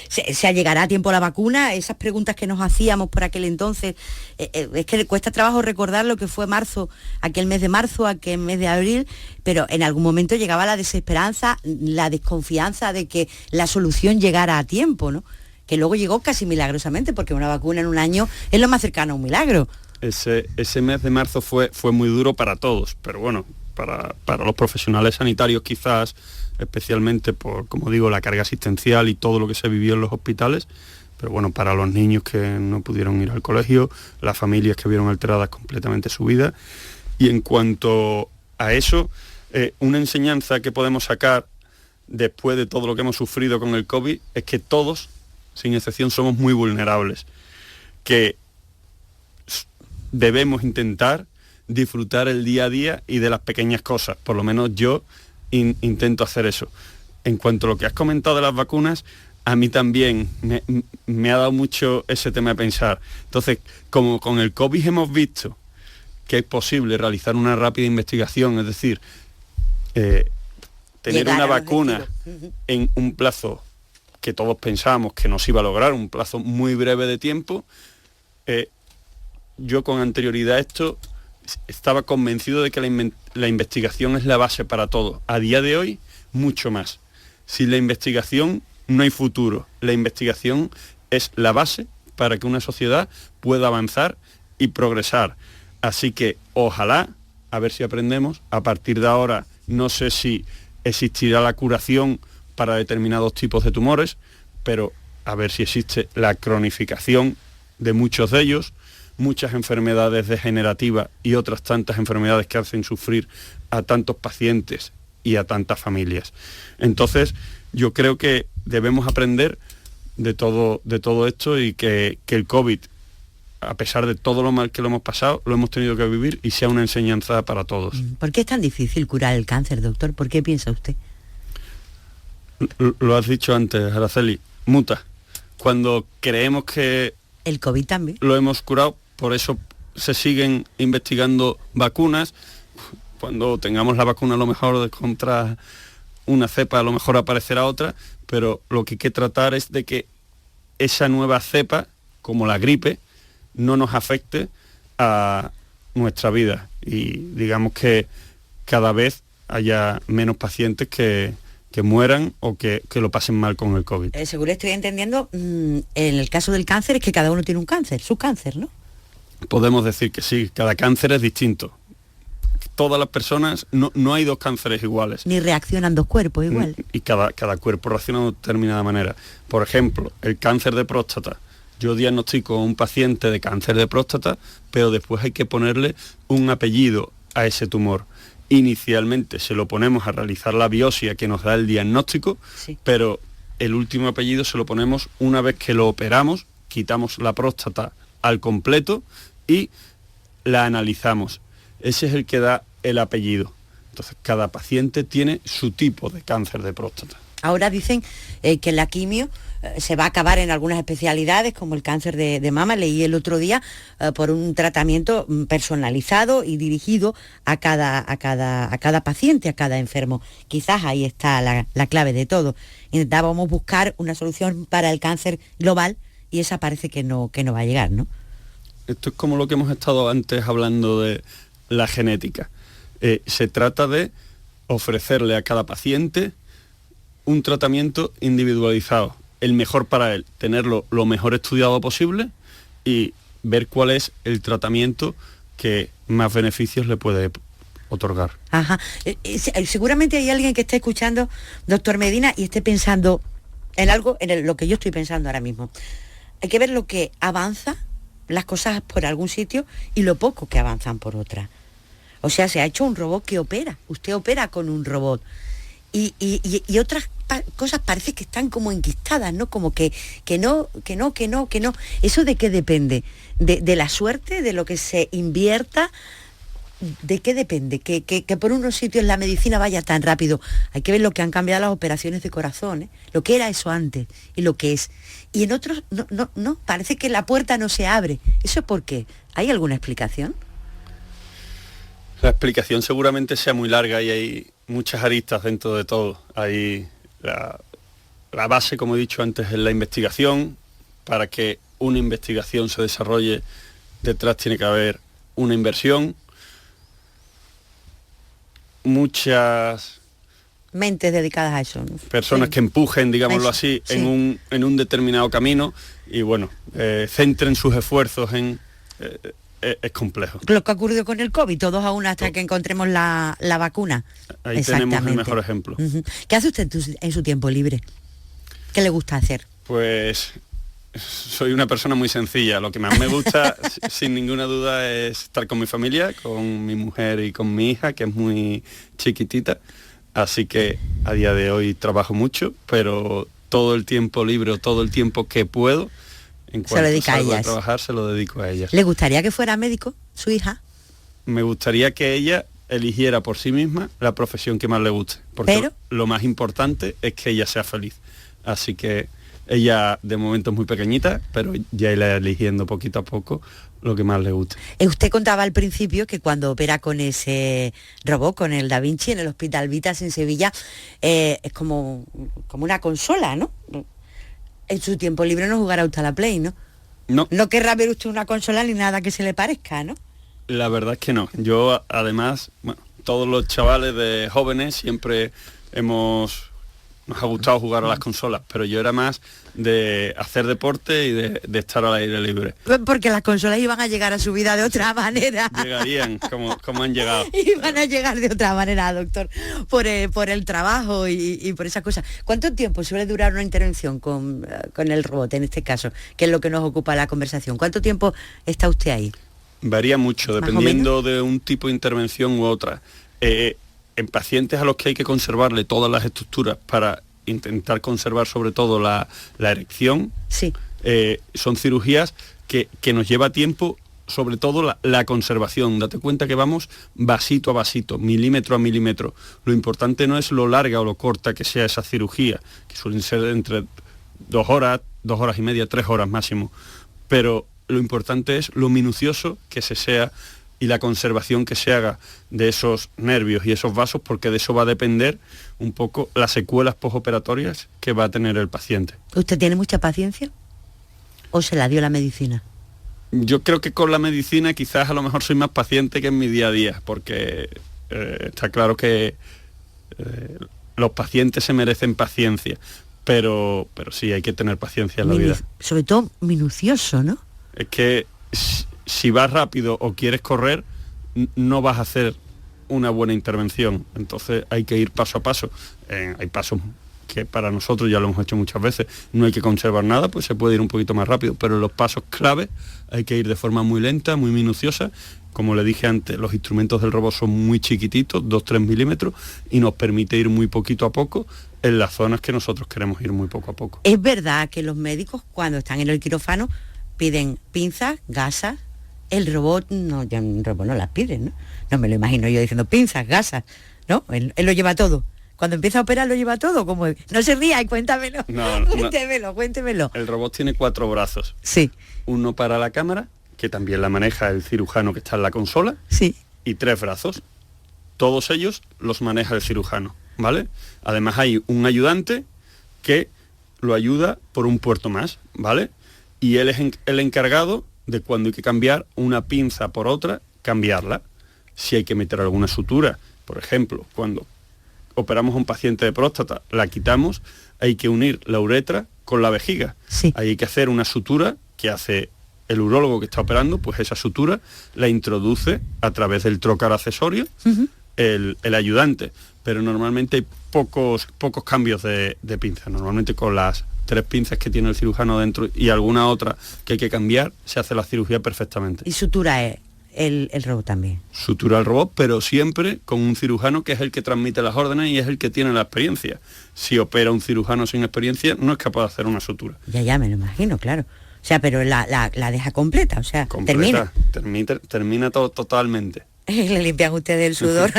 ¿Se llegará a tiempo la vacuna? Esas preguntas que nos hacíamos por aquel entonces, es que cuesta trabajo recordar lo que fue marzo, aquel mes de marzo, aquel mes de abril, pero en algún momento llegaba la desesperanza, la desconfianza de que la solución llegara a tiempo, ¿no? Que luego llegó casi milagrosamente, porque una vacuna en un año es lo más cercano a un milagro. Ese mes de marzo fue muy duro para todos, pero bueno, para los profesionales sanitarios quizás, especialmente por, como digo, la carga asistencial y todo lo que se vivió en los hospitales, pero bueno, para los niños que no pudieron ir al colegio, las familias que vieron alteradas completamente su vida. Y en cuanto a eso, una enseñanza que podemos sacar después de todo lo que hemos sufrido con el COVID es que todos, sin excepción, somos muy vulnerables, que debemos intentar disfrutar el día a día y de las pequeñas cosas. Por lo menos yo intento hacer eso. En cuanto a lo que has comentado de las vacunas, a mí también me ha dado mucho ese tema de pensar. Entonces, como con el COVID hemos visto que es posible realizar una rápida investigación, es decir, tener una vacuna en un plazo que todos pensábamos que no se iba a lograr, un plazo muy breve de tiempo, yo con anterioridad a esto estaba convencido de que la investigación es la base para todo. A día de hoy, mucho más. Sin la investigación no hay futuro. La investigación es la base para que una sociedad pueda avanzar y progresar. Así que ojalá, a ver si aprendemos. A partir de ahora, no sé si existirá la curación para determinados tipos de tumores, pero a ver si existe la cronificación de muchos de ellos, muchas enfermedades degenerativas y otras tantas enfermedades que hacen sufrir a tantos pacientes y a tantas familias. Entonces, yo creo que debemos aprender de todo esto y que el COVID, a pesar de todo lo mal que lo hemos pasado, lo hemos tenido que vivir y sea una enseñanza para todos. ¿Por qué es tan difícil curar el cáncer, doctor? ¿Por qué piensa usted? Lo has dicho antes, Araceli, muta. Cuando creemos que el COVID también lo hemos curado, por eso se siguen investigando vacunas. Cuando tengamos la vacuna, a lo mejor contra una cepa, a lo mejor aparecerá otra, pero lo que hay que tratar es de que esa nueva cepa, como la gripe, no nos afecte a nuestra vida y digamos que cada vez haya menos pacientes que mueran o que lo pasen mal con el COVID. Según estoy entendiendo, en el caso del cáncer es que cada uno tiene un cáncer, su cáncer, ¿no? Podemos decir que sí, cada cáncer es distinto. Todas las personas, no hay dos cánceres iguales. Ni reaccionan dos cuerpos igual. Y cada cuerpo reacciona de determinada manera. Por ejemplo, el cáncer de próstata. Yo diagnostico a un paciente de cáncer de próstata, pero después hay que ponerle un apellido a ese tumor. Inicialmente se lo ponemos a realizar la biopsia que nos da el diagnóstico, sí, pero el último apellido se lo ponemos una vez que lo operamos, quitamos la próstata al completo y la analizamos. Ese es el que da el apellido. Entonces, cada paciente tiene su tipo de cáncer de próstata. Ahora dicen que la quimio se va a acabar en algunas especialidades, como el cáncer de mama. Leí el otro día por un tratamiento personalizado y dirigido a cada paciente, a cada enfermo. Quizás ahí está la clave de todo. Intentábamos buscar una solución para el cáncer global y esa parece que no va a llegar, ¿no? Esto es como lo que hemos estado antes hablando de la genética. Se trata de ofrecerle a cada paciente un tratamiento individualizado, el mejor para él, tenerlo lo mejor estudiado posible y ver cuál es el tratamiento que más beneficios le puede otorgar. Ajá. Seguramente hay alguien que esté escuchando, doctor Medina, y esté pensando en algo, lo que yo estoy pensando ahora mismo. Hay que ver lo que avanza, las cosas por algún sitio y lo poco que avanzan por otra. O sea, se ha hecho un robot que opera. Usted opera con un robot. Y otras cosas parece que están como enquistadas, ¿no? Como que no. ¿Eso de qué depende? ¿De la suerte? ¿De lo que se invierta? ¿De qué depende? Que por unos sitios la medicina vaya tan rápido. Hay que ver lo que han cambiado las operaciones de corazón, ¿eh? Lo que era eso antes y lo que es. Y en otros, no, parece que la puerta no se abre. ¿Eso es por qué? ¿Hay alguna explicación? La explicación seguramente sea muy larga y hay muchas aristas dentro de todo. Hay la base, como he dicho antes, es la investigación. Para que una investigación se desarrolle, detrás tiene que haber una inversión. Muchas mentes dedicadas a eso, ¿no? Personas, sí, que empujen, digámoslo así, sí, en un determinado camino y bueno, centren sus esfuerzos en... es complejo. Lo que ha ocurrido con el COVID, todos a una hasta que encontremos la vacuna. Ahí tenemos el mejor ejemplo. Uh-huh. ¿Qué hace usted en su tiempo libre? ¿Qué le gusta hacer? Pues soy una persona muy sencilla. Lo que más me gusta, sin ninguna duda, es estar con mi familia, con mi mujer y con mi hija, que es muy chiquitita. Así que a día de hoy trabajo mucho, pero todo el tiempo libre o todo el tiempo que puedo, en cuanto salgo a trabajar, se lo dedico a ellas. ¿Le gustaría que fuera médico, su hija? Me gustaría que ella eligiera por sí misma la profesión que más le guste, porque lo más importante es que ella sea feliz. Así que ella de momento es muy pequeñita, pero ya irá eligiendo poquito a poco lo que más le guste. Usted contaba al principio que cuando opera con ese robot, con el Da Vinci, en el Hospital Vitas en Sevilla, es como una consola, ¿no? En su tiempo libre no jugará usted a la Play, ¿no? No. No querrá ver usted una consola ni nada que se le parezca, ¿no? La verdad es que no. Yo, además, bueno, todos los chavales de jóvenes siempre nos ha gustado jugar a las consolas, pero yo era más de hacer deporte y de estar al aire libre. Porque las consolas iban a llegar a su vida de otra manera. Llegarían como han llegado. Iban a llegar de otra manera, doctor, por el trabajo y por esas cosas. ¿Cuánto tiempo suele durar una intervención con el robot, en este caso, que es lo que nos ocupa la conversación? ¿Cuánto tiempo está usted ahí? Varía mucho, dependiendo de un tipo de intervención u otra. En pacientes a los que hay que conservarle todas las estructuras para intentar conservar sobre todo la erección, sí, son cirugías que nos lleva tiempo, sobre todo la conservación. Date cuenta que vamos vasito a vasito, milímetro a milímetro. Lo importante no es lo larga o lo corta que sea esa cirugía, que suelen ser entre 2 horas, 2 horas y media, 3 horas máximo. Pero lo importante es lo minucioso que se sea y la conservación que se haga de esos nervios y esos vasos, porque de eso va a depender un poco las secuelas postoperatorias que va a tener el paciente. ¿Usted tiene mucha paciencia o se la dio la medicina? Yo creo que con la medicina quizás a lo mejor soy más paciente que en mi día a día, porque está claro que los pacientes se merecen paciencia, pero sí hay que tener paciencia en la vida. Sobre todo minucioso, ¿no? Es que si vas rápido o quieres correr, no vas a hacer una buena intervención. Entonces hay que ir paso a paso. Hay pasos que para nosotros, ya lo hemos hecho muchas veces, no hay que conservar nada, pues se puede ir un poquito más rápido, pero en los pasos claves hay que ir de forma muy lenta, muy minuciosa. Como le dije antes, los instrumentos del robot son muy chiquititos, 2-3 milímetros, y nos permite ir muy poquito a poco en las zonas que nosotros queremos ir muy poco a poco. Es verdad que los médicos, cuando están en el quirófano, piden pinzas, gasas. El robot no las pide, ¿no? No me lo imagino yo diciendo pinzas, gasas, ¿no? Él lo lleva todo. Cuando empieza a operar lo lleva todo, como no se ría y cuéntamelo. No. Cuéntemelo. El robot tiene 4 brazos. Sí. Uno para la cámara, que también la maneja el cirujano que está en la consola. Sí. Y 3 brazos. Todos ellos los maneja el cirujano, ¿vale? Además hay un ayudante que lo ayuda por un puerto más, ¿vale? Y él es el encargado de cuando hay que cambiar una pinza por otra, cambiarla. Si hay que meter alguna sutura, por ejemplo, cuando operamos a un paciente de próstata, la quitamos, hay que unir la uretra con la vejiga. Sí. Ahí hay que hacer una sutura que hace el urólogo que está operando, pues esa sutura la introduce a través del trocar accesorio, el ayudante. Pero normalmente hay pocos cambios de pinza. Normalmente con las 3 pinzas que tiene el cirujano dentro y alguna otra que hay que cambiar, se hace la cirugía perfectamente. Y sutura el robot también. Sutura el robot, pero siempre con un cirujano que es el que transmite las órdenes y es el que tiene la experiencia. Si opera un cirujano sin experiencia, no es capaz de hacer una sutura. Ya me lo imagino, claro. O sea, pero la deja completa, o sea, completa, termina todo totalmente. Le limpian ustedes el sudor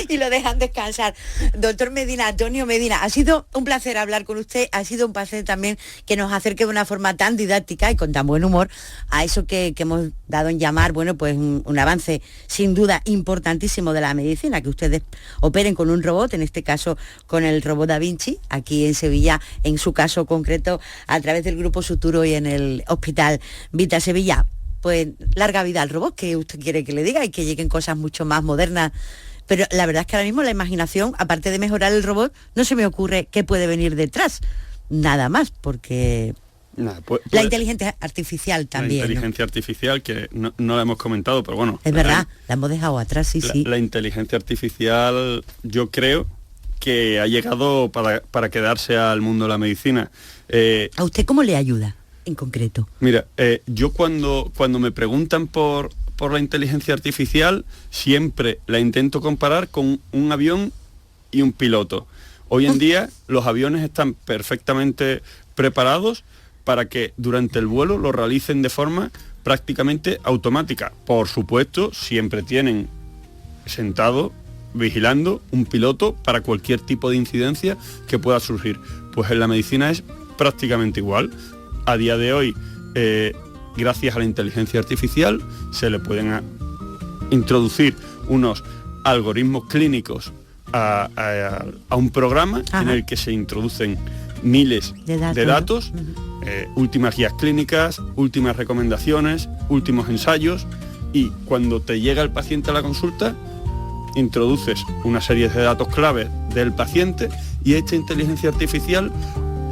y lo dejan descansar. Doctor Medina, Antonio Medina, ha sido un placer hablar con usted, ha sido un placer también que nos acerque de una forma tan didáctica y con tan buen humor a eso que hemos dado en llamar, bueno, pues un avance sin duda importantísimo de la medicina, que ustedes operen con un robot, en este caso con el robot Da Vinci, aquí en Sevilla, en su caso concreto, a través del Grupo Suturo y en el Hospital Vita Sevilla. Pues larga vida al robot, que usted quiere que le diga, y que lleguen cosas mucho más modernas. Pero la verdad es que ahora mismo la imaginación, aparte de mejorar el robot, no se me ocurre qué puede venir detrás. Nada más, porque la inteligencia artificial también. La inteligencia artificial, que no la hemos comentado, pero bueno. Es verdad, la hemos dejado atrás, sí. La inteligencia artificial, yo creo que ha llegado para quedarse al mundo de la medicina. ¿A usted cómo le ayuda? En concreto. Mira, yo cuando me preguntan por la inteligencia artificial, siempre la intento comparar con un avión y un piloto. Hoy en día los aviones están perfectamente preparados para que durante el vuelo lo realicen de forma prácticamente automática. Por supuesto, siempre tienen sentado, vigilando, un piloto para cualquier tipo de incidencia que pueda surgir. Pues en la medicina es prácticamente igual. A día de hoy, gracias a la inteligencia artificial, se le pueden introducir unos algoritmos clínicos a un programa. Ajá. En el que se introducen miles de datos, últimas guías clínicas, últimas recomendaciones, últimos ensayos, y cuando te llega el paciente a la consulta, introduces una serie de datos claves del paciente, y esta inteligencia artificial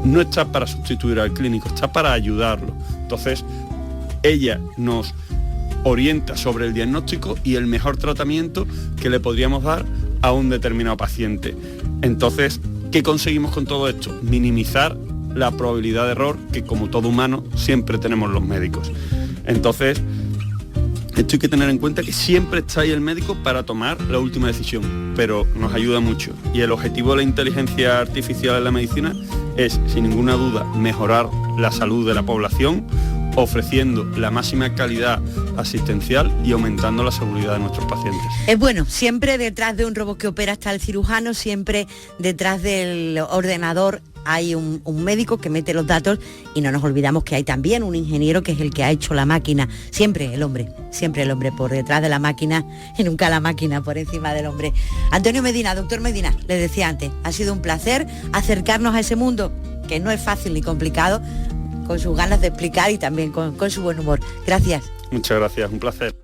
no está para sustituir al clínico, está para ayudarlo. Entonces, ella nos orienta sobre el diagnóstico y el mejor tratamiento que le podríamos dar a un determinado paciente. Entonces, ¿qué conseguimos con todo esto? Minimizar la probabilidad de error que, como todo humano, siempre tenemos los médicos. Entonces, esto hay que tener en cuenta, que siempre está ahí el médico para tomar la última decisión, pero nos ayuda mucho. Y el objetivo de la inteligencia artificial en la medicina es, sin ninguna duda, mejorar la salud de la población, ofreciendo la máxima calidad asistencial y aumentando la seguridad de nuestros pacientes. Es bueno, siempre detrás de un robot que opera está el cirujano, siempre detrás del ordenador hay un médico que mete los datos y no nos olvidamos que hay también un ingeniero que es el que ha hecho la máquina. Siempre el hombre por detrás de la máquina y nunca la máquina por encima del hombre. Antonio Medina, doctor Medina, le decía antes, ha sido un placer acercarnos a ese mundo que no es fácil ni complicado, con sus ganas de explicar y también con su buen humor. Gracias. Muchas gracias, un placer.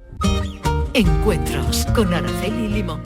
Encuentros con Araceli Limón.